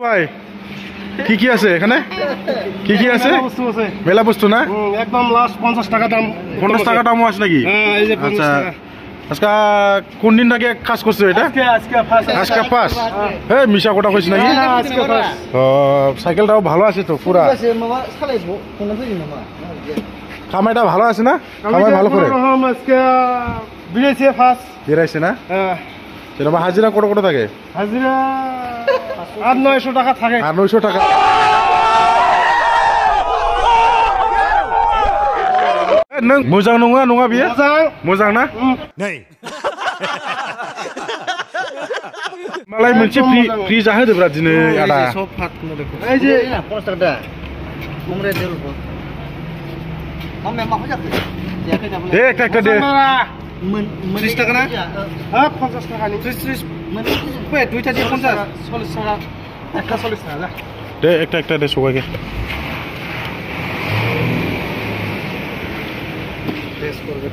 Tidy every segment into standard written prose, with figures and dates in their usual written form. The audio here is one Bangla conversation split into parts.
ভাই কি কি আছে এখানে? কি কি আছে? মেলা বস্তু না, একদম লাস্ট 50 টাকা দাম। 50 টাকা দামও আছে নাকি? এই যে 50 আচ্ছা, টাকা। আজকে কোন দিন থেকে কাজ করছো এটা? আজকে পাস। এই মিশা কোটা কইছ নাকি? আজকে ফার্স্ট। ও সাইকেলটাও ভালো আছে তো পুরা। খামাইটা ভালো আছে না? খামাই ভালো করে আজকে বিরেছে ফার্স্ট। বেরাইছে না? সেরকম হাজিরা কত কত থাকে? হাজিরা 800-900 টাকা থাকে। 800 টাকা। नों मोजां नङा नङा बियो? मोजां ना? नै मालाय मोनसे फ्रि जाहोदोब्रा दिनै आदा। এই যে 50 টাকা हमरे देल को हम मा हो जाखो जायाखै दाबो दे একটা दे। 30 টাকা না? হ্যাঁ 50 টাকা নি 30 বে দুইটা দিয়ে 50 40 টাকা একটা 40 টাকা যা दे একটা दे সবাইকে।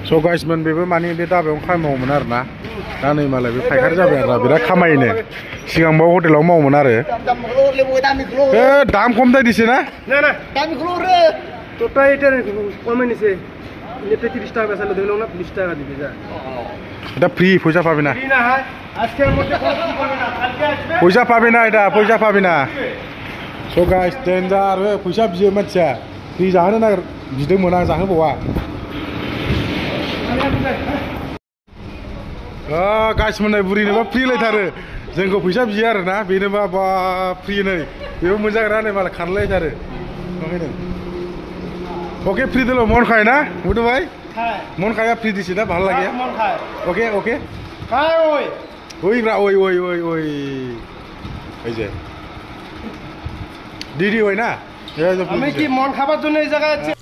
So guys man बेबो माने बे दाबायाव खामानि मावोमोन आरो ना, दा नै मालाय बे फायखारि जाबाय आरो बिराद खामायोनो। सिगांबो हटेलाव मावोमोन आरो दामखौल' लेबो दामखौल' ए दाम खम दिसे ना? না না दामखौल' रे তোটা এটা কমে নিছে এতে 30 টাকা বেচালে দিলো না 20 টাকা দিবে যা। এটা ফ্রি, পয়সা পাবি না। ফ্রি না হয় আজকের মধ্যে কোনো কি করবে না, কালকে আসবে। পয়সা পাবি না, এটা পয়সা পাবি না। So guys डेन्जार फैसा बियो मानसिया फ्रि जाहोनो नागिर बिदोंमोन आं जाहोबावा। गाइस मोननाय बुरिनोबा फ्रि लायथारो, जोंखौ फैसा बियो आरो ना, बेनोबा बा फ्रि नै बेबो मोनजाग्रा नै मालाय खारलायथारो। ओके फ्रि दिलो मन खाय ना बुटु भाई? খায় मन खाया फ्रि दिसे ना, ভালো লাগে। মন খায় ओके ओके খায় ওই ওই ব্রা ওই ওই ওই ওই এই যে দিদি ওই না, আমি কি মন খাবার জন্য এই জায়গায় আছি?